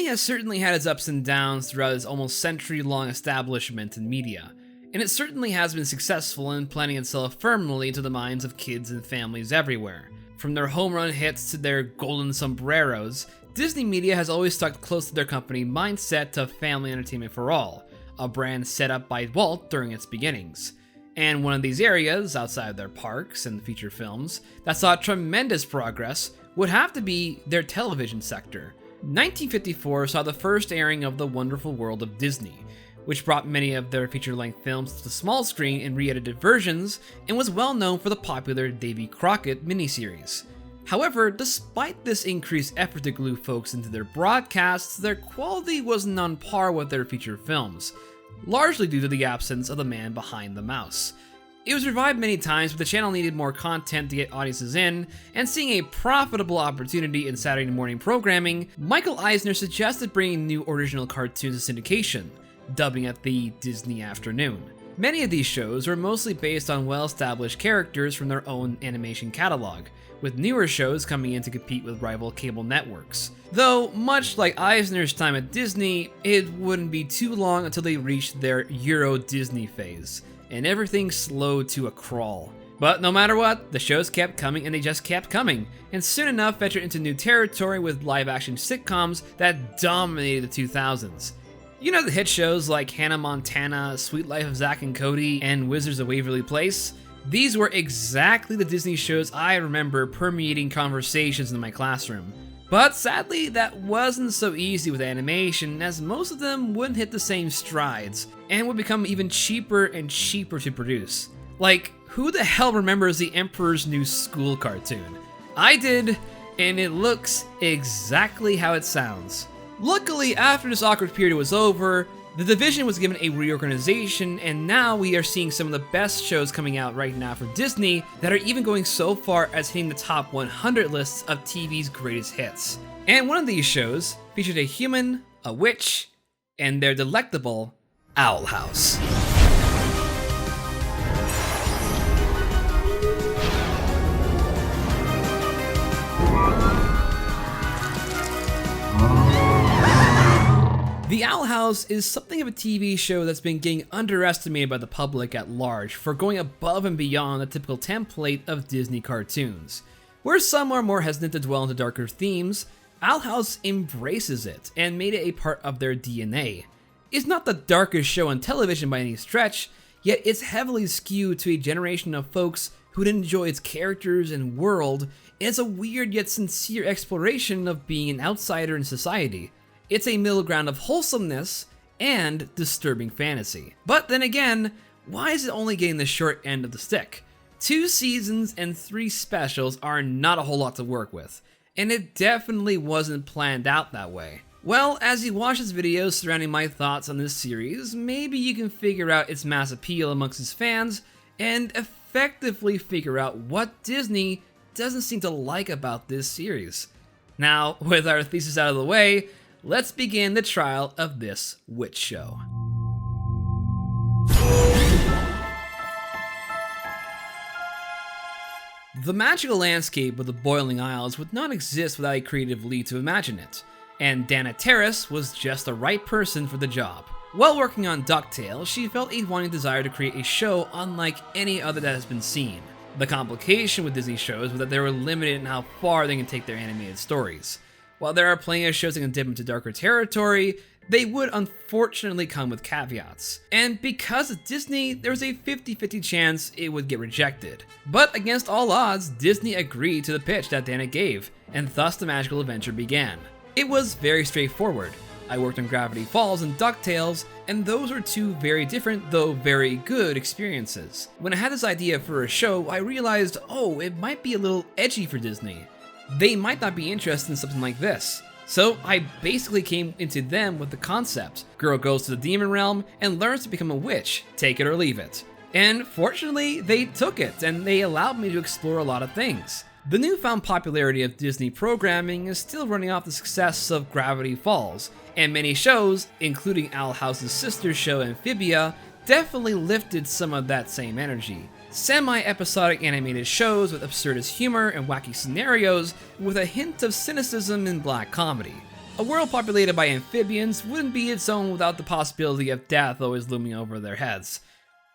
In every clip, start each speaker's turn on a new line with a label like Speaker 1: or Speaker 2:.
Speaker 1: Disney has certainly had its ups and downs throughout its almost century-long establishment in media, and it certainly has been successful in planting itself firmly into the minds of kids and families everywhere. From their home run hits to their golden sombreros, Disney Media has always stuck close to their company mindset to family entertainment for all, a brand set up by Walt during its beginnings. And one of these areas, outside of their parks and feature films, that saw tremendous progress would have to be their television sector. 1954 saw the first airing of The Wonderful World of Disney, which brought many of their feature-length films to the small screen in re-edited versions and was well known for the popular Davy Crockett miniseries. However, despite this increased effort to glue folks into their broadcasts, their quality wasn't on par with their feature films, largely due to the absence of the man behind the mouse. It was revived many times, but the channel needed more content to get audiences in, and seeing a profitable opportunity in Saturday morning programming, Michael Eisner suggested bringing new original cartoons to syndication, dubbing it the Disney Afternoon. Many of these shows were mostly based on well-established characters from their own animation catalog, with newer shows coming in to compete with rival cable networks. Though, much like Eisner's time at Disney, it wouldn't be too long until they reached their Euro-Disney phase, and everything slowed to a crawl. But no matter what, the shows kept coming and they just kept coming, and soon enough ventured into new territory with live-action sitcoms that dominated the 2000s. You know the hit shows like Hannah Montana, Sweet Life of Zack and Cody, and Wizards of Waverly Place? These were exactly the Disney shows I remember permeating conversations in my classroom. But sadly, that wasn't so easy with animation, as most of them wouldn't hit the same strides, and would become even cheaper and cheaper to produce. Like, who the hell remembers the Emperor's New School cartoon? I did, and it looks exactly how it sounds. Luckily, after this awkward period was over, the division was given a reorganization, and now we are seeing some of the best shows coming out right now for Disney that are even going so far as hitting the top 100 lists of TV's greatest hits. And one of these shows featured a human, a witch, and their delectable Owl House. The Owl House is something of a TV show that's been getting underestimated by the public at large for going above and beyond the typical template of Disney cartoons. Where some are more hesitant to dwell into darker themes, Owl House embraces it and made it a part of their DNA. It's not the darkest show on television by any stretch, yet it's heavily skewed to a generation of folks who'd enjoy its characters and world, and it's a weird yet sincere exploration of being an outsider in society. It's a middle ground of wholesomeness and disturbing fantasy. But then again, why is it only getting the short end of the stick? 2 seasons and 3 specials are not a whole lot to work with, and it definitely wasn't planned out that way. Well, as you watch this video surrounding my thoughts on this series, maybe you can figure out its mass appeal amongst its fans, and effectively figure out what Disney doesn't seem to like about this series. Now, with our thesis out of the way, let's begin the trial of this witch show. The magical landscape of the Boiling Isles would not exist without a creative lead to imagine it, and Dana Terrace was just the right person for the job. While working on DuckTales, she felt a wanting desire to create a show unlike any other that has been seen. The complication with Disney shows was that they were limited in how far they can take their animated stories. While there are plenty of shows that can dip into darker territory, they would unfortunately come with caveats. And because of Disney, there was a 50-50 chance it would get rejected. But against all odds, Disney agreed to the pitch that Dana gave, and thus the magical adventure began. It was very straightforward. I worked on Gravity Falls and DuckTales, and those were 2 very different, though very good experiences. When I had this idea for a show, I realized, oh, it might be a little edgy for Disney. They might not be interested in something like this. So I basically came into them with the concept. Girl goes to the demon realm and learns to become a witch, take it or leave it. And fortunately, they took it, and they allowed me to explore a lot of things. The newfound popularity of Disney programming is still running off the success of Gravity Falls, and many shows, including Owl House's sister show Amphibia, definitely lifted some of that same energy. Semi-episodic animated shows with absurdist humor and wacky scenarios with a hint of cynicism and black comedy. A world populated by amphibians wouldn't be its own without the possibility of death always looming over their heads.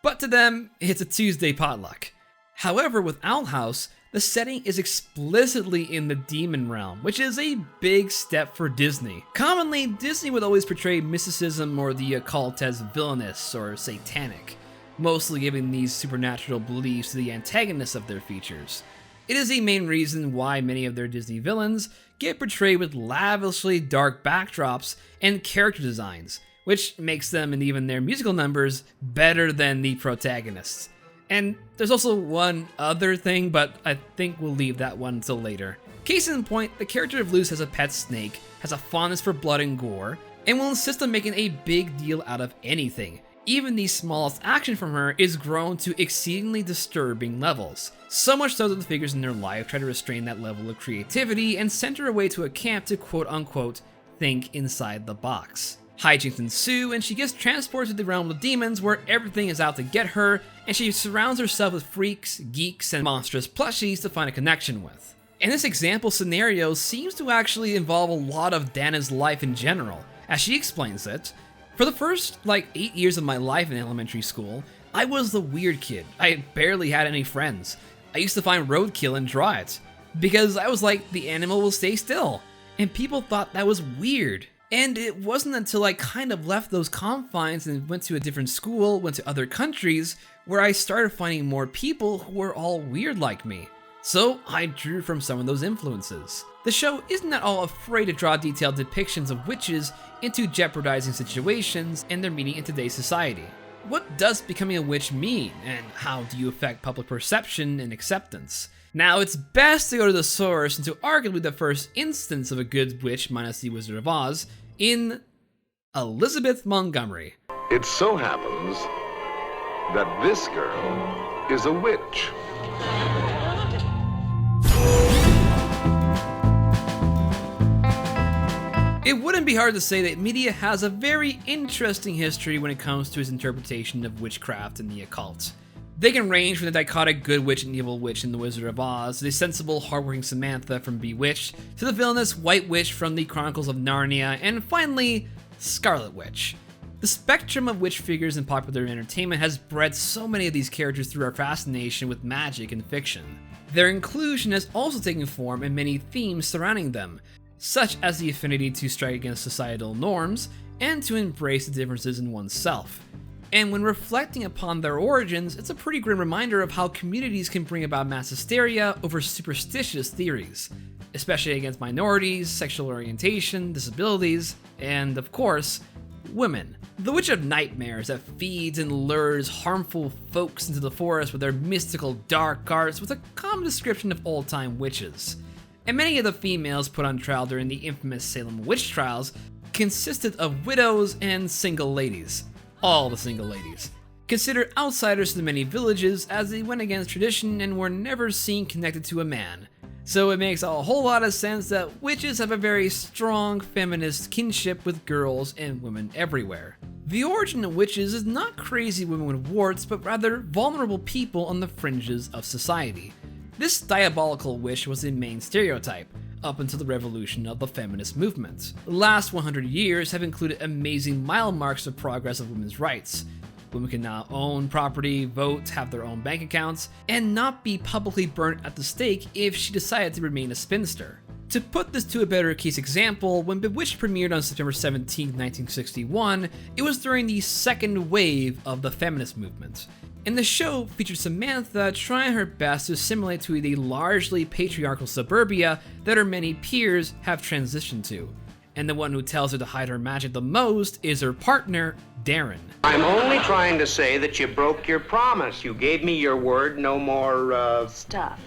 Speaker 1: But to them, it's a Tuesday potluck. However, with Owl House, the setting is explicitly in the demon realm, which is a big step for Disney. Commonly, Disney would always portray mysticism or the occult as villainous or satanic, mostly giving these supernatural beliefs to the antagonists of their features. It is a main reason why many of their Disney villains get portrayed with lavishly dark backdrops and character designs, which makes them and even their musical numbers better than the protagonists. And there's also one other thing, but I think we'll leave that one until later. Case in point, the character of Luz has a pet snake, has a fondness for blood and gore, and will insist on making a big deal out of anything. Even the smallest action from her is grown to exceedingly disturbing levels. So much so that the figures in their life try to restrain that level of creativity and send her away to a camp to quote-unquote think inside the box. Hijinks ensue, and she gets transported to the realm of demons where everything is out to get her, and she surrounds herself with freaks, geeks, and monstrous plushies to find a connection with. And this example scenario seems to actually involve a lot of Dana's life in general. As she explains it, for the first 8 years of my life in elementary school, I was the weird kid. I barely had any friends. I used to find roadkill and draw it, because I was like, the animal will stay still, and people thought that was weird. And it wasn't until I kind of left those confines and went to a different school, went to other countries, where I started finding more people who were all weird like me. So I drew from some of those influences. The show isn't at all afraid to draw detailed depictions of witches into jeopardizing situations and their meaning in today's society. What does becoming a witch mean, and how do you affect public perception and acceptance? Now, it's best to go to the source into arguably the first instance of a good witch minus the Wizard of Oz, in Elizabeth Montgomery.
Speaker 2: It so happens that this girl is a witch.
Speaker 1: It wouldn't be hard to say that media has a very interesting history when it comes to its interpretation of witchcraft and the occult. They can range from the dichotic good witch and evil witch in The Wizard of Oz, to the sensible, hardworking Samantha from Bewitched, to the villainous white witch from the Chronicles of Narnia, and finally, Scarlet Witch. The spectrum of witch figures in popular entertainment has bred so many of these characters through our fascination with magic and fiction. Their inclusion has also taken form in many themes surrounding them, such as the affinity to strike against societal norms and to embrace the differences in oneself. And when reflecting upon their origins, it's a pretty grim reminder of how communities can bring about mass hysteria over superstitious theories, especially against minorities, sexual orientation, disabilities, and of course, women. The Witch of Nightmares that feeds and lures harmful folks into the forest with their mystical dark arts was a common description of old-time witches. And many of the females put on trial during the infamous Salem witch trials consisted of widows and single ladies. All the single ladies, considered outsiders to the many villages as they went against tradition and were never seen connected to a man. So it makes a whole lot of sense that witches have a very strong feminist kinship with girls and women everywhere. The origin of witches is not crazy women with warts, but rather vulnerable people on the fringes of society. This diabolical witch was the main stereotype, up until the revolution of the feminist movement. The last 100 years have included amazing mile marks of progress of women's rights. Women can now own property, vote, have their own bank accounts, and not be publicly burnt at the stake if she decided to remain a spinster. To put this to a better case example, when Bewitched premiered on September 17, 1961, it was during the second wave of the feminist movement. And the show featured Samantha trying her best to assimilate to the largely patriarchal suburbia that her many peers have transitioned to. And the one who tells her to hide her magic the most is her partner, Darren.
Speaker 3: I'm only trying to say that you broke your promise. You gave me your word, no more,
Speaker 4: stuff.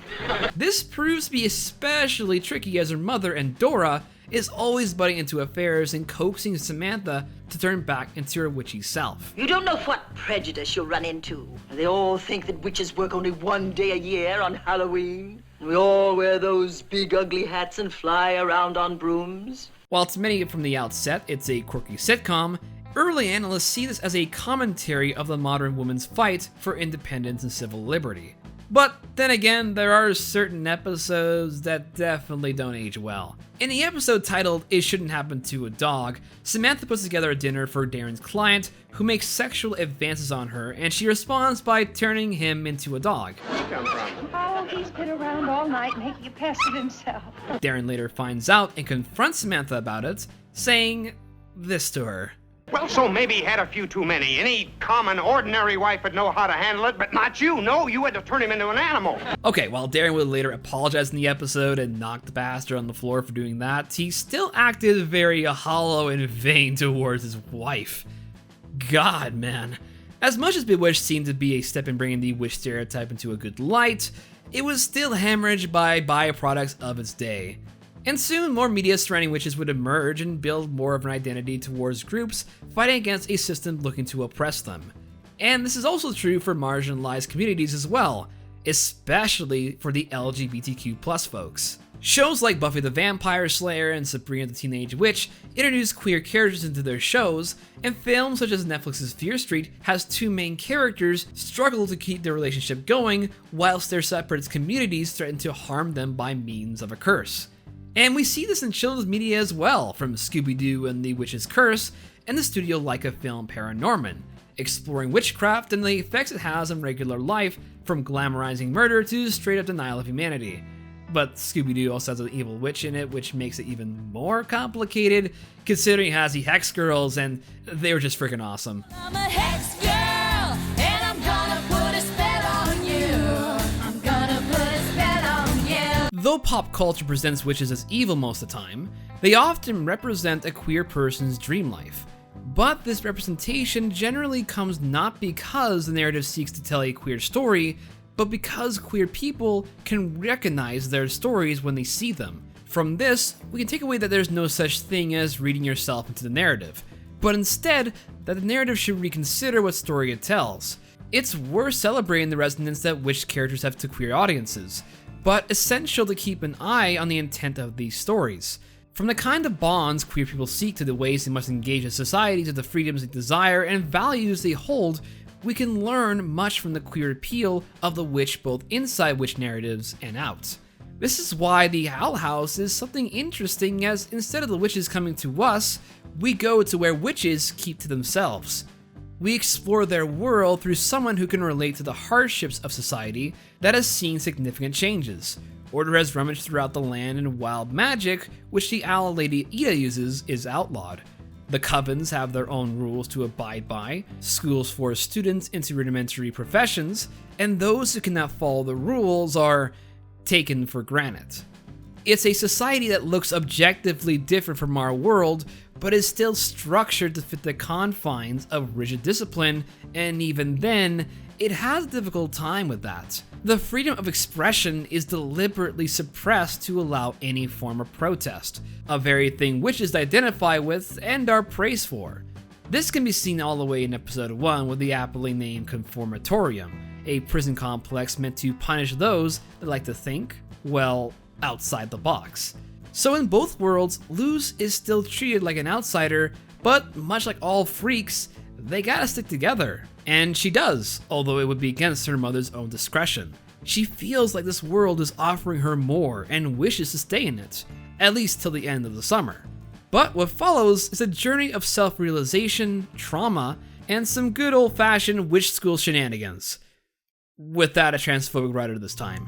Speaker 1: This proves to be especially tricky as her mother, Endora, is always butting into affairs and coaxing Samantha to turn back into her witchy self.
Speaker 4: You don't know what prejudice you'll run into. They all think that witches work only one day a year on Halloween. We all wear those big ugly hats and fly around on brooms.
Speaker 1: While to many from the outset it's a quirky sitcom, early analysts see this as a commentary of the modern woman's fight for independence and civil liberty. But then again, there are certain episodes that definitely don't age well. In the episode titled It Shouldn't Happen to a Dog, Samantha puts together a dinner for Darren's client who makes sexual advances on her, and she responds by turning him into a dog.
Speaker 3: Where you come from?
Speaker 5: Oh, he's been around all night making a pest of himself.
Speaker 1: Darren later finds out and confronts Samantha about it, saying this to her.
Speaker 3: Well, so maybe he had a few too many. Any common, ordinary wife would know how to handle it, but not you. No, you had to turn him into an animal.
Speaker 1: Okay, while Darren would later apologize in the episode and knock the bastard on the floor for doing that, he still acted very hollow and vain towards his wife. God, man. As much as Bewitched seemed to be a step in bringing the witch stereotype into a good light, it was still hemorrhaged by byproducts of its day. And soon, more media surrounding witches would emerge and build more of an identity towards groups fighting against a system looking to oppress them. And this is also true for marginalized communities as well, especially for the LGBTQ+ folks. Shows like Buffy the Vampire Slayer and Sabrina the Teenage Witch introduce queer characters into their shows, and films such as Netflix's Fear Street has two main characters struggle to keep their relationship going whilst their separate communities threaten to harm them by means of a curse. And we see this in children's media as well, from Scooby-Doo and the Witch's Curse, and the Studio Leica film Paranorman, exploring witchcraft and the effects it has on regular life, from glamorizing murder to straight-up denial of humanity. But Scooby-Doo also has an evil witch in it, which makes it even more complicated, considering it has the Hex Girls, and they were just freaking awesome.
Speaker 6: I'm a hex girl, and I'm gonna put a spell on you. I'm gonna put a spell on you.
Speaker 1: Though pop culture presents witches as evil most of the time, they often represent a queer person's dream life. But this representation generally comes not because the narrative seeks to tell a queer story, but because queer people can recognize their stories when they see them. From this, we can take away that there's no such thing as reading yourself into the narrative, but instead, that the narrative should reconsider what story it tells. It's worth celebrating the resonance that witch characters have to queer audiences, but essential to keep an eye on the intent of these stories. From the kind of bonds queer people seek to the ways they must engage in society to the freedoms they desire and values they hold, we can learn much from the queer appeal of the witch both inside witch narratives and out. This is why the Owl House is something interesting, as instead of the witches coming to us, we go to where witches keep to themselves. We explore their world through someone who can relate to the hardships of society that has seen significant changes. Order has rummaged throughout the land, and wild magic, which the Owl Lady Ida uses, is outlawed. The covens have their own rules to abide by, schools force students into rudimentary professions, and those who cannot follow the rules are taken for granted. It's a society that looks objectively different from our world, but is still structured to fit the confines of rigid discipline, and even then, it has a difficult time with that. The freedom of expression is deliberately suppressed to allow any form of protest, a very thing witches identify with and are praised for. This can be seen all the way in episode 1 with the aptly named Conformatorium, a prison complex meant to punish those that like to think, well, outside the box. So in both worlds, Luz is still treated like an outsider, but much like all freaks, they gotta stick together. And she does, although it would be against her mother's own discretion. She feels like this world is offering her more and wishes to stay in it, at least till the end of the summer. But what follows is a journey of self-realization, trauma, and some good old-fashioned witch school shenanigans. Without a transphobic writer this time.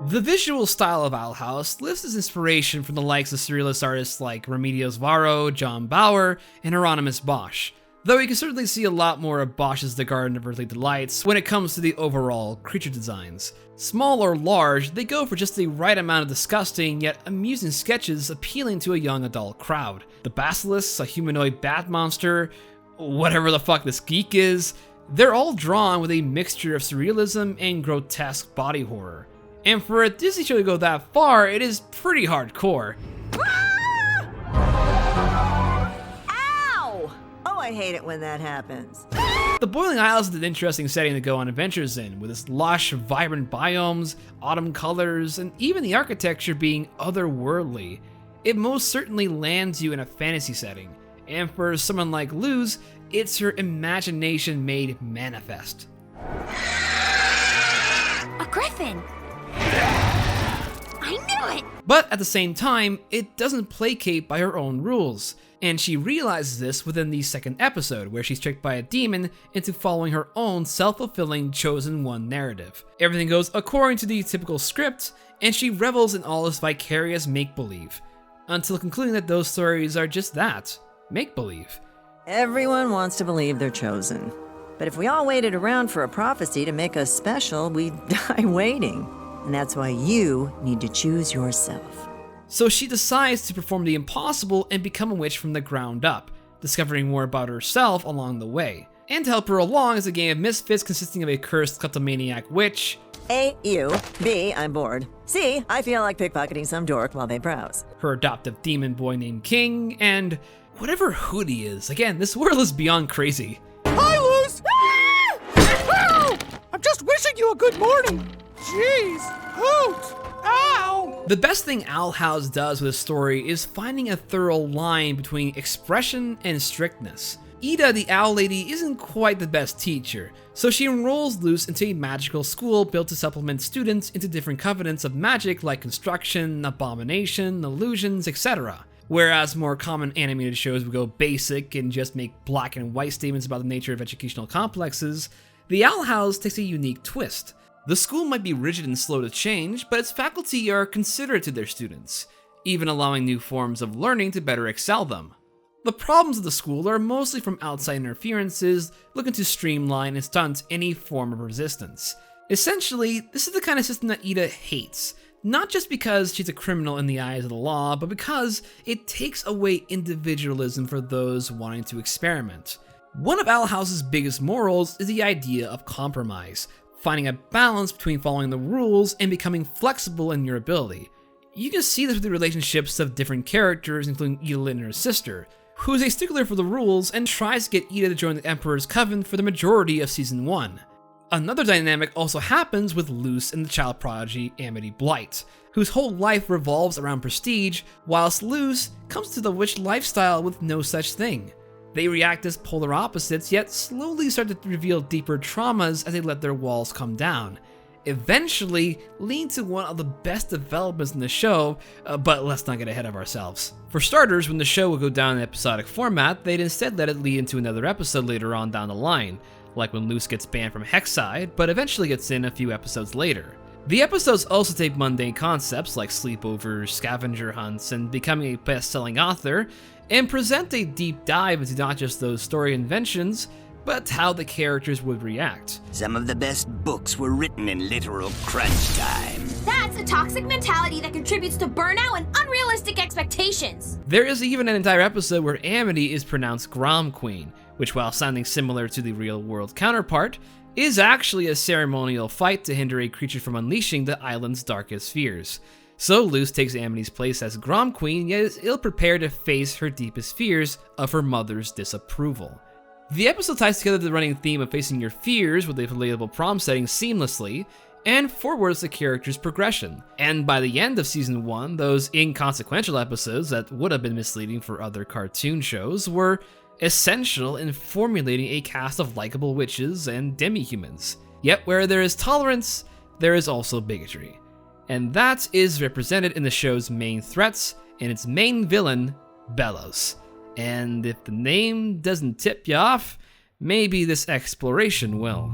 Speaker 1: The visual style of Owl House lifts its inspiration from the likes of surrealist artists like Remedios Varo, John Bauer, and Hieronymus Bosch, though you can certainly see a lot more of Bosch's The Garden of Earthly Delights when it comes to the overall creature designs. Small or large, they go for just the right amount of disgusting yet amusing sketches appealing to a young adult crowd. The basilisks, a humanoid bat monster, whatever the fuck this geek is, they're all drawn with a mixture of surrealism and grotesque body horror. And for a Disney show to go that far, it is pretty hardcore.
Speaker 7: Ow! Oh, I hate it when that happens.
Speaker 1: The Boiling Isles is an interesting setting to go on adventures in, with its lush, vibrant biomes, autumn colors, and even the architecture being otherworldly. It most certainly lands you in a fantasy setting, And for someone like Luz, it's her imagination made manifest.
Speaker 6: A griffin! I knew it!
Speaker 1: But at the same time, it doesn't placate by her own rules. And she realizes this within the second episode, where she's tricked by a demon into following her own self-fulfilling chosen one narrative. Everything goes according to the typical script, and she revels in all this vicarious make-believe, until concluding that those stories are just that, make-believe.
Speaker 7: Everyone wants to believe they're chosen. But if we all waited around for a prophecy to make us special, we'd die waiting. And that's why you need to choose yourself.
Speaker 1: So she decides to perform the impossible and become a witch from the ground up, discovering more about herself along the way. And to help her along is a game of misfits consisting of a cursed kleptomaniac witch,
Speaker 7: A, you. B, I'm bored. C, I feel like pickpocketing some dork while they browse.
Speaker 1: her adoptive demon boy named King, and whatever Hooty is. Again, this world is beyond crazy.
Speaker 8: Hi, Luz! Ow! I'm just wishing you a good morning. Jeez, Hoot! Ow!
Speaker 1: The best thing Owl House does with this story is finding a thorough line between expression and strictness. Ida, the owl lady, isn't quite the best teacher, so she enrolls Luz into a magical school built to supplement students into different covenants of magic like construction, abomination, illusions, etc. Whereas more common animated shows would go basic and just make black and white statements about the nature of educational complexes, the Owl House takes a unique twist. The school might be rigid and slow to change, but its faculty are considerate to their students, even allowing new forms of learning to better excel them. The problems of the school are mostly from outside interferences looking to streamline and stunt any form of resistance. Essentially, this is the kind of system that Ida hates, not just because she's a criminal in the eyes of the law, but because it takes away individualism for those wanting to experiment. One of Owl House's biggest morals is the idea of compromise, finding a balance between following the rules and becoming flexible in your ability. You can see this with the relationships of different characters, including Ida and her sister, who's a stickler for the rules and tries to get Ida to join the Emperor's Coven for the majority of Season 1. Another dynamic also happens with Luz and the child prodigy Amity Blight, whose whole life revolves around prestige, whilst Luz comes to the witch lifestyle with no such thing. They react as polar opposites, yet slowly start to reveal deeper traumas as they let their walls come down, eventually leading to one of the best developments in the show, but let's not get ahead of ourselves. For starters, when the show would go down an episodic format, they'd instead let it lead into another episode later on down the line, like when Luz gets banned from Hexside, but eventually gets in a few episodes later. The episodes also take mundane concepts like sleepovers, scavenger hunts, and becoming a best-selling author, and present a deep dive into not just those story inventions, but how the characters would react.
Speaker 9: Some of the best books were written in literal crunch time.
Speaker 6: That's a toxic mentality that contributes to burnout and unrealistic expectations.
Speaker 1: There is even an entire episode where Amity is pronounced Grom Queen, which, while sounding similar to the real-world counterpart, is actually a ceremonial fight to hinder a creature from unleashing the island's darkest fears. So Luz takes Amity's place as Grom Queen, yet is ill-prepared to face her deepest fears of her mother's disapproval. The episode ties together the running theme of facing your fears with a relatable prom setting seamlessly, and forwards the character's progression. And by the end of Season 1, those inconsequential episodes that would have been misleading for other cartoon shows were essential in formulating a cast of likable witches and demi-humans. Yet where there is tolerance, there is also bigotry. And that is represented in the show's main threats and its main villain, Bellows. And if the name doesn't tip you off, maybe this exploration will.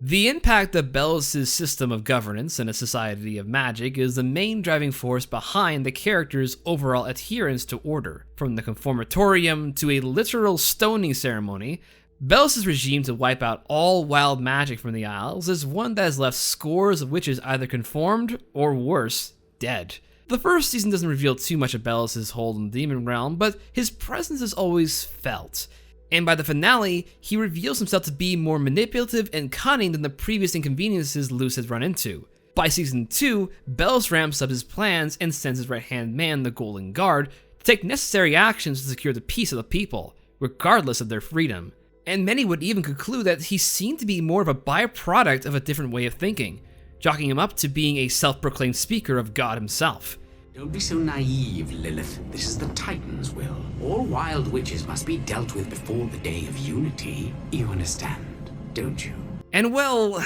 Speaker 1: The impact of Bellows' system of governance in a society of magic is the main driving force behind the character's overall adherence to order. From the conformatorium to a literal stoning ceremony, Bellows' regime to wipe out all wild magic from the Isles is one that has left scores of witches either conformed or worse, dead. The first season doesn't reveal too much of Bellows' hold in the demon realm, but his presence is always felt. And by the finale, he reveals himself to be more manipulative and cunning than the previous inconveniences Luz has run into. By Season 2, Bellows ramps up his plans and sends his right-hand man, the Golden Guard, to take necessary actions to secure the peace of the people, regardless of their freedom. And many would even conclude that he seemed to be more of a byproduct of a different way of thinking, jockeying him up to being a self-proclaimed speaker of God himself.
Speaker 10: Don't be so naive, Lilith. This is the Titan's will. All wild witches must be dealt with before the day of unity. You understand, don't you?
Speaker 1: And well,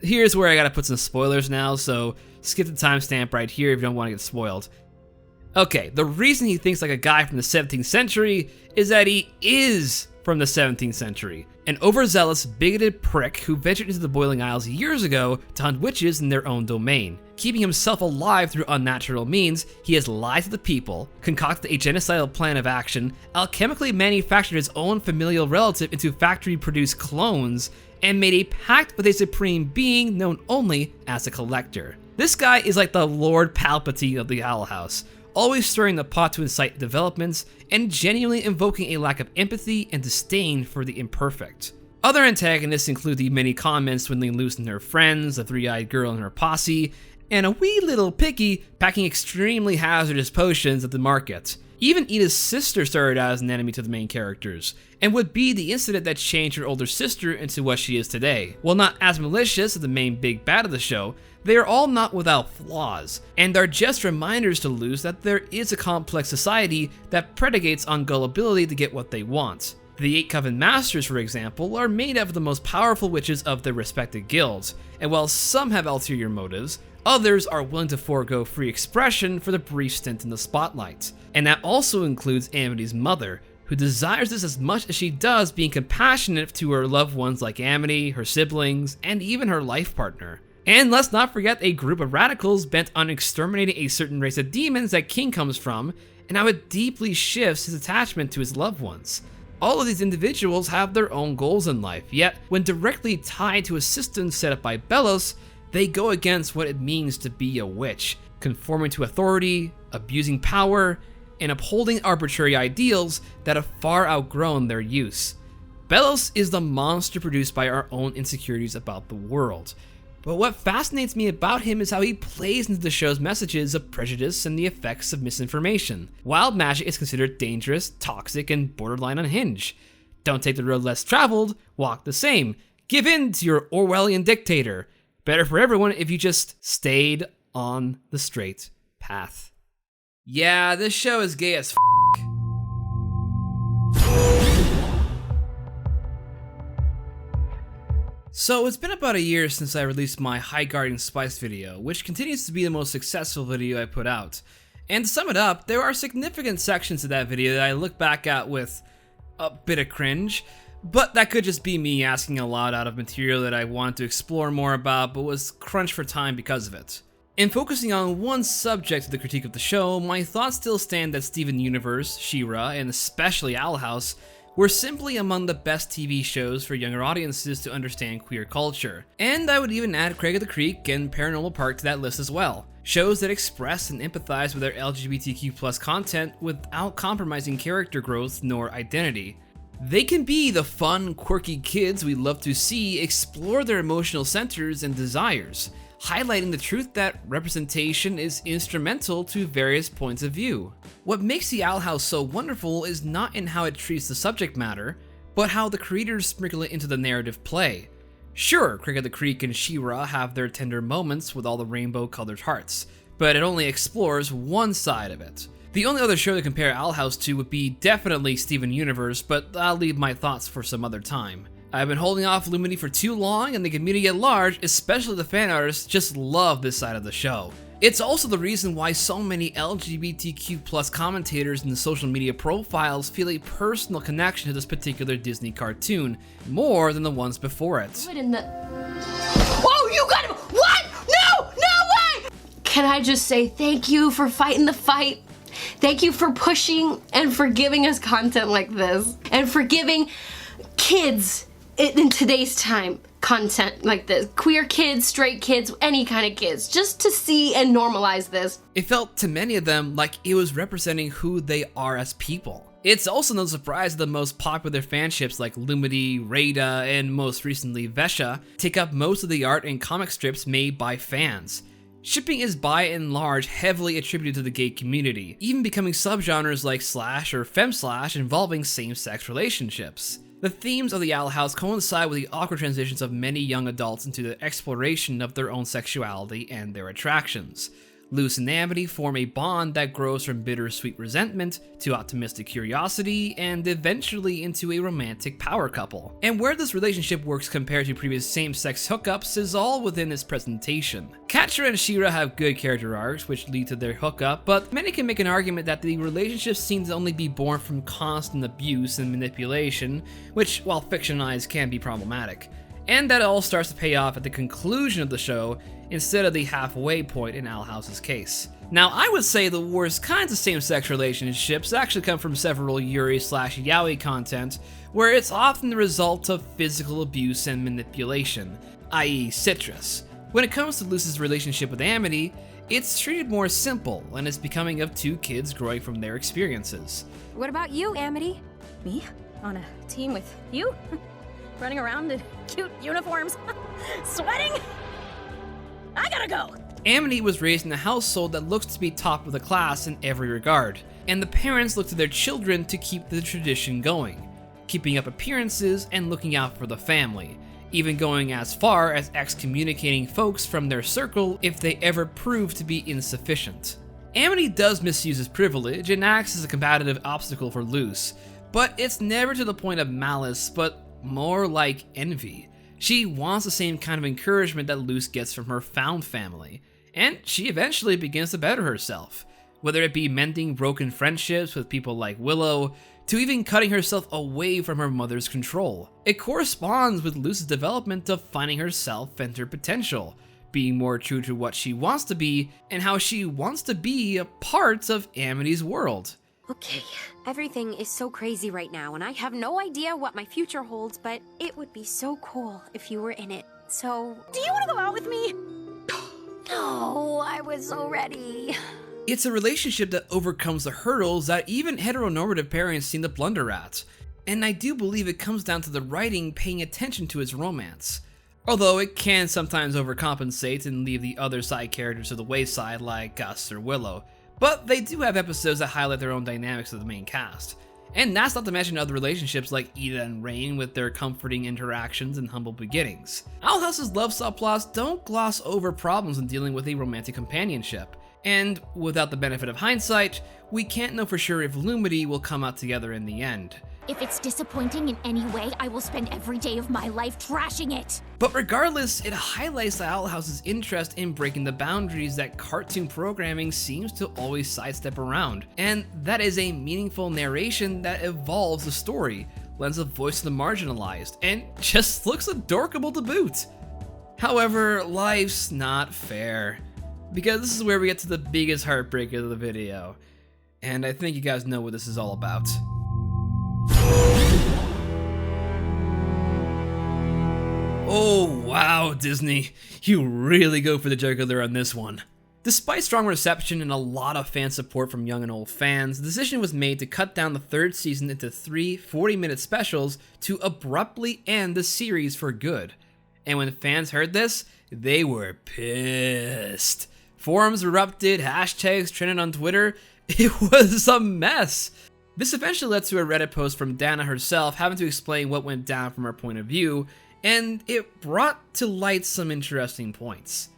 Speaker 1: here's where I gotta put some spoilers now, so skip the timestamp right here if you don't want to get spoiled. Okay, the reason he thinks like a guy from the 17th century is that he is from the 17th century, an overzealous, bigoted prick who ventured into the Boiling Isles years ago to hunt witches in their own domain. Keeping himself alive through unnatural means, he has lied to the people, concocted a genocidal plan of action, alchemically manufactured his own familial relative into factory-produced clones, and made a pact with a supreme being known only as a collector. This guy is like the Lord Palpatine of the Owl House, always stirring the pot to incite developments, and genuinely invoking a lack of empathy and disdain for the imperfect. Other antagonists include the many comments swindling loose in her friends, a three-eyed girl in her posse, and a wee little picky packing extremely hazardous potions at the market. Even Ida's sister started out as an enemy to the main characters, and would be the incident that changed her older sister into what she is today. While not as malicious as the main big bad of the show, they are all not without flaws, and are just reminders to Luz that there is a complex society that predicates on gullibility to get what they want. The 8 Coven Masters, for example, are made up of the most powerful witches of their respective guilds, and while some have ulterior motives, others are willing to forego free expression for the brief stint in the spotlight. And that also includes Amity's mother, who desires this as much as she does being compassionate to her loved ones like Amity, her siblings, and even her life partner. And let's not forget a group of radicals bent on exterminating a certain race of demons that King comes from, and how it deeply shifts his attachment to his loved ones. All of these individuals have their own goals in life, yet when directly tied to a system set up by Belos, they go against what it means to be a witch, conforming to authority, abusing power, and upholding arbitrary ideals that have far outgrown their use. Belos is the monster produced by our own insecurities about the world. But what fascinates me about him is how he plays into the show's messages of prejudice and the effects of misinformation. Wild magic is considered dangerous, toxic, and borderline unhinged. Don't take the road less traveled, walk the same. Give in to your Orwellian dictator. Better for everyone if you just stayed on the straight path. Yeah, this show is gay as f***. So it's been about a year since I released my High Guardian Spice video, which continues to be the most successful video I put out. And to sum it up, there are significant sections of that video that I look back at with a bit of cringe, but that could just be me asking a lot out of material that I wanted to explore more about, but was crunched for time because of it. In focusing on one subject of the critique of the show, my thoughts still stand that Steven Universe, She-Ra, and especially Owl House were simply among the best TV shows for younger audiences to understand queer culture. And I would even add Craig of the Creek and Paranormal Park to that list as well. Shows that express and empathize with their LGBTQ+ content without compromising character growth nor identity. They can be the fun, quirky kids we love to see explore their emotional centers and desires, highlighting the truth that representation is instrumental to various points of view. What makes the Owl House so wonderful is not in how it treats the subject matter, but how the creators sprinkle it into the narrative play. Sure, Craig of the Creek and She-Ra have their tender moments with all the rainbow-colored hearts, but it only explores one side of it. The only other show to compare Owl House to would be definitely Steven Universe, but I'll leave my thoughts for some other time. I've been holding off Lumity for too long, and the community at large, especially the fan artists, just love this side of the show. It's also the reason why so many LGBTQ+ commentators in the social media profiles feel a personal connection to this particular Disney cartoon, more than the ones before it.
Speaker 6: Oh, you got him! What? No! No way! Can I just say thank you for fighting the fight? Thank you for pushing and for giving us content like this, and for giving kids in today's time content like this. Queer kids, straight kids, any kind of kids, just to see and normalize this.
Speaker 1: It felt to many of them like it was representing who they are as people. It's also no surprise that the most popular fanships like Lumity, Rada, and most recently Vesha take up most of the art and comic strips made by fans. Shipping is by and large heavily attributed to the gay community, even becoming subgenres like slash or femslash involving same-sex relationships. The themes of the Owl House coincide with the awkward transitions of many young adults into the exploration of their own sexuality and their attractions. Luce and Amity form a bond that grows from bittersweet resentment to optimistic curiosity and eventually into a romantic power couple. And where this relationship works compared to previous same-sex hookups is all within its presentation. Katja and Shira have good character arcs which lead to their hookup, but many can make an argument that the relationship seems to only be born from constant abuse and manipulation, which, while fictionalized, can be problematic. And that it all starts to pay off at the conclusion of the show instead of the halfway point in Owl House's case. Now, I would say the worst kinds of same-sex relationships actually come from several yuri/yaoi content, where it's often the result of physical abuse and manipulation, i.e. citrus. When it comes to Luce's relationship with Amity, it's treated more simple and is becoming of two kids growing from their experiences.
Speaker 11: What about you, Amity? Me? On a team with you? Running around in cute uniforms? Sweating? I gotta go!
Speaker 1: Amity was raised in a household that looks to be top of the class in every regard, and the parents look to their children to keep the tradition going, keeping up appearances and looking out for the family, even going as far as excommunicating folks from their circle if they ever prove to be insufficient. Amity does misuse his privilege and acts as a combative obstacle for Luce, but it's never to the point of malice, but more like envy. She wants the same kind of encouragement that Luce gets from her found family, and she eventually begins to better herself, whether it be mending broken friendships with people like Willow, to even cutting herself away from her mother's control. It corresponds with Luce's development of finding herself and her potential, being more true to what she wants to be, and how she wants to be a part of Amity's world.
Speaker 11: Okay, everything is so crazy right now, and I have no idea what my future holds, but it would be so cool if you were in it. So, do you want to go out with me? No, I was so ready.
Speaker 1: It's a relationship that overcomes the hurdles that even heteronormative parents seem to blunder at, and I do believe it comes down to the writing paying attention to its romance. Although it can sometimes overcompensate and leave the other side characters to the wayside like Gus or Willow. But they do have episodes that highlight their own dynamics of the main cast. And that's not to mention other relationships like Ida and Rain with their comforting interactions and humble beginnings. Owl House's love subplots don't gloss over problems in dealing with a romantic companionship. And without the benefit of hindsight, we can't know for sure if Lumity will come out together in the end.
Speaker 12: If it's disappointing in any way, I will spend every day of my life trashing it.
Speaker 1: But regardless, it highlights the Owl House's interest in breaking the boundaries that cartoon programming seems to always sidestep around. And that is a meaningful narration that evolves the story, lends a voice to the marginalized, and just looks adorable to boot. However, life's not fair, because this is where we get to the biggest heartbreak of the video. And I think you guys know what this is all about. Oh wow, Disney, you really go for the jugular on this one. Despite strong reception and a lot of fan support from young and old fans, the decision was made to cut down the third season into 3 40-minute specials to abruptly end the series for good. And when fans heard this, they were pissed. Forums erupted, hashtags trended on Twitter. It was a mess. This eventually led to a Reddit post from Dana herself having to explain what went down from her point of view, and it brought to light some interesting points.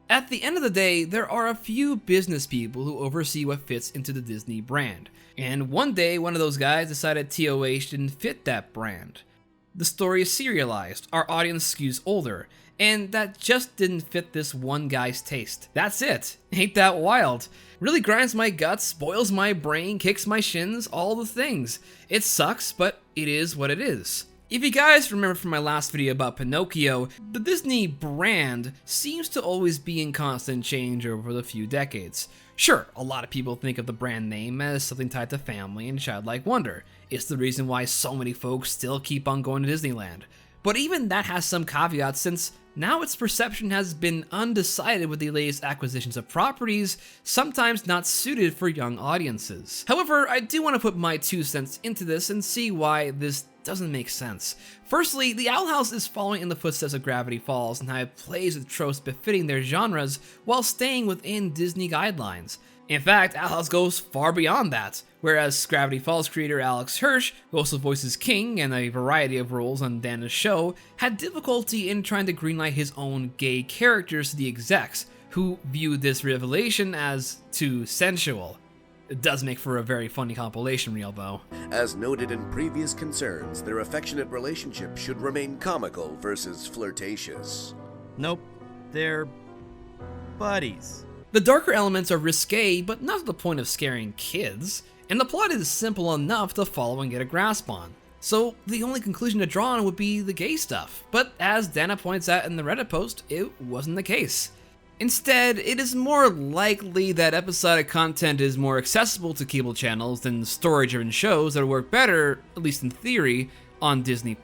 Speaker 1: At the end of the day, there are a few business people who oversee what fits into the Disney brand, and one day one of those guys decided TOH didn't fit that brand. The story is serialized, our audience skews older, and that just didn't fit this one guy's taste. That's it. Ain't that wild? Really grinds my guts, spoils my brain, kicks my shins, all the things. It sucks, but it is what it is. If you guys remember from my last video about Pinocchio, the Disney brand seems to always be in constant change over the few decades. Sure, a lot of people think of the brand name as something tied to family and childlike wonder. It's the reason why so many folks still keep on going to Disneyland. But even that has some caveats, since now its perception has been undecided with the latest acquisitions of properties, sometimes not suited for young audiences. However, I do want to put my 2 cents into this and see why this doesn't make sense. Firstly, the Owl House is following in the footsteps of Gravity Falls and how it plays with tropes befitting their genres while staying within Disney guidelines. In fact, Owl House goes far beyond that, whereas Gravity Falls creator Alex Hirsch, who also voices King and a variety of roles on Dana's show, had difficulty in trying to greenlight his own gay characters to the execs, who viewed this revelation as too sensual. It does make for a very funny compilation reel, though.
Speaker 13: As noted in previous concerns, their affectionate relationship should remain comical versus flirtatious.
Speaker 14: Nope, they're buddies.
Speaker 1: The darker elements are risque, but not to the point of scaring kids, and the plot is simple enough to follow and get a grasp on. So the only conclusion to draw on would be the gay stuff, but as Dana points out in the Reddit post, it wasn't the case. Instead, it is more likely that episodic content is more accessible to cable channels than story-driven shows that work better, at least in theory, on Disney+.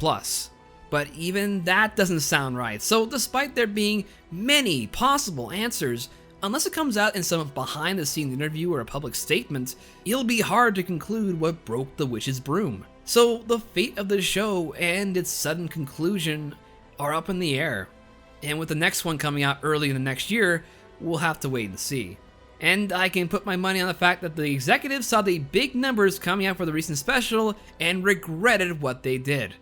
Speaker 1: But even that doesn't sound right, so despite there being many possible answers, unless it comes out in some behind-the-scenes interview or a public statement, it'll be hard to conclude what broke the witch's broom. So the fate of the show and its sudden conclusion are up in the air. And with the next one coming out early in the next year, we'll have to wait and see. And I can put my money on the fact that the executives saw the big numbers coming out for the recent special and regretted what they did.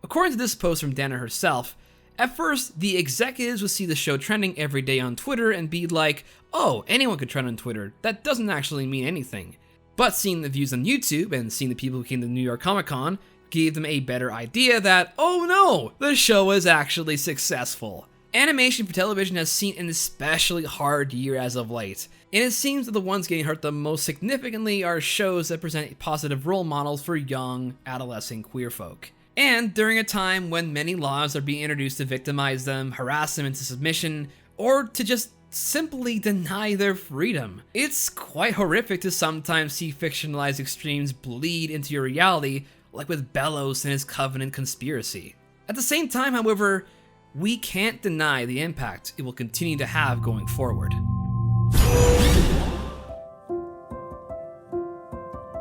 Speaker 1: According to this post from Dana herself, at first, the executives would see the show trending every day on Twitter and be like, oh, anyone could trend on Twitter, that doesn't actually mean anything. But seeing the views on YouTube and seeing the people who came to New York Comic Con gave them a better idea that, oh no, the show is actually successful. Animation for television has seen an especially hard year as of late, and it seems that the ones getting hurt the most significantly are shows that present positive role models for young, adolescent queer folk. And during a time when many laws are being introduced to victimize them, harass them into submission, or to just simply deny their freedom. It's quite horrific to sometimes see fictionalized extremes bleed into your reality, like with Bellows and his Covenant conspiracy. At the same time, however, we can't deny the impact it will continue to have going forward.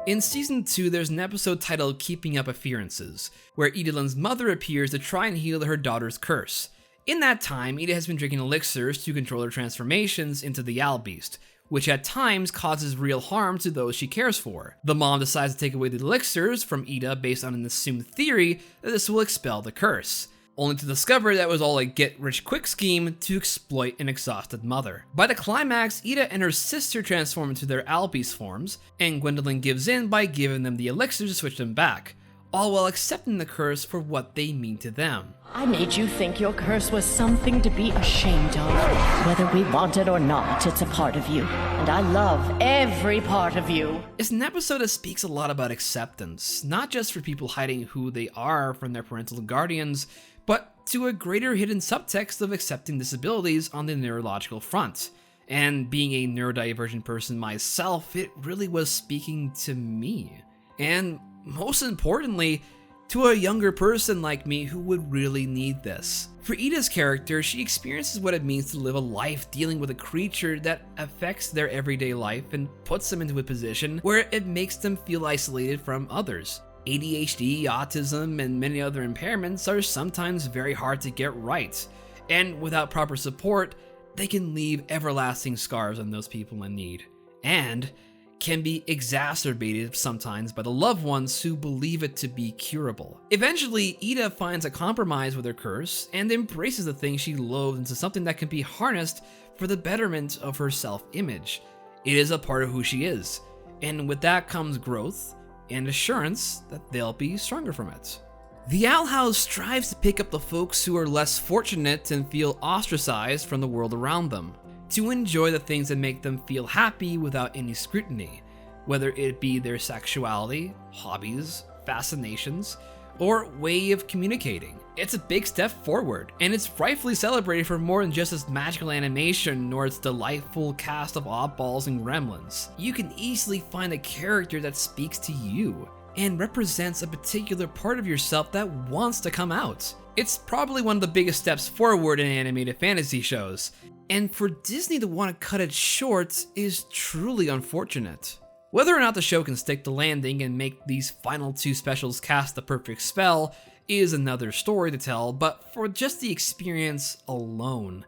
Speaker 1: In Season 2, there's an episode titled Keeping Up Appearances, where Edelin's mother appears to try and heal her daughter's curse. In that time, Eda has been drinking elixirs to control her transformations into the Owl Beast, which at times causes real harm to those she cares for. The mom decides to take away the elixirs from Eda based on an assumed theory that this will expel the curse, only to discover that was all a get-rich-quick scheme to exploit an exhausted mother. By the climax, Eda and her sister transform into their Owl Beast forms, and Gwendolyn gives in by giving them the elixirs to switch them back, all while accepting the curse for what they mean to them.
Speaker 15: I made you think your curse was something to be ashamed of. Whether we want it or not, it's a part of you, and I love every part of you.
Speaker 1: It's an episode that speaks a lot about acceptance, not just for people hiding who they are from their parental guardians, but to a greater hidden subtext of accepting disabilities on the neurological front. And being a neurodivergent person myself, it really was speaking to me. And most importantly, to a younger person like me who would really need this. For Eda's character, she experiences what it means to live a life dealing with a creature that affects their everyday life and puts them into a position where it makes them feel isolated from others. ADHD, autism, and many other impairments are sometimes very hard to get right, and without proper support, they can leave everlasting scars on those people in need, and can be exacerbated sometimes by the loved ones who believe it to be curable. Eventually, Eda finds a compromise with her curse and embraces the thing she loathes into something that can be harnessed for the betterment of her self-image. It is a part of who she is, and with that comes growth and assurance that they'll be stronger from it. The Owl House strives to pick up the folks who are less fortunate and feel ostracized from the world around them, to enjoy the things that make them feel happy without any scrutiny, whether it be their sexuality, hobbies, fascinations, or way of communicating. It's a big step forward, and it's rightfully celebrated for more than just its magical animation nor its delightful cast of oddballs and gremlins. You can easily find a character that speaks to you and represents a particular part of yourself that wants to come out. It's probably one of the biggest steps forward in animated fantasy shows, and for Disney to want to cut it short is truly unfortunate. Whether or not the show can stick the landing and make these final two specials cast the perfect spell is another story to tell, but for just the experience alone,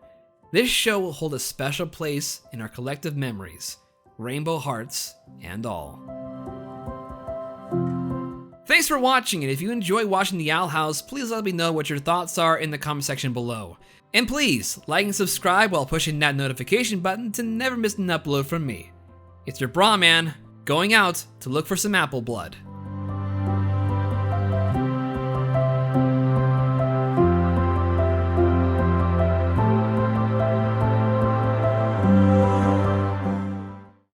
Speaker 1: this show will hold a special place in our collective memories rainbow hearts and all. Thanks for watching, and if you enjoy watching The Owl House, please let me know what your thoughts are in the comment section below. And please, like and subscribe while pushing that notification button to never miss an upload from me. It's your bra man, going out to look for some apple blood.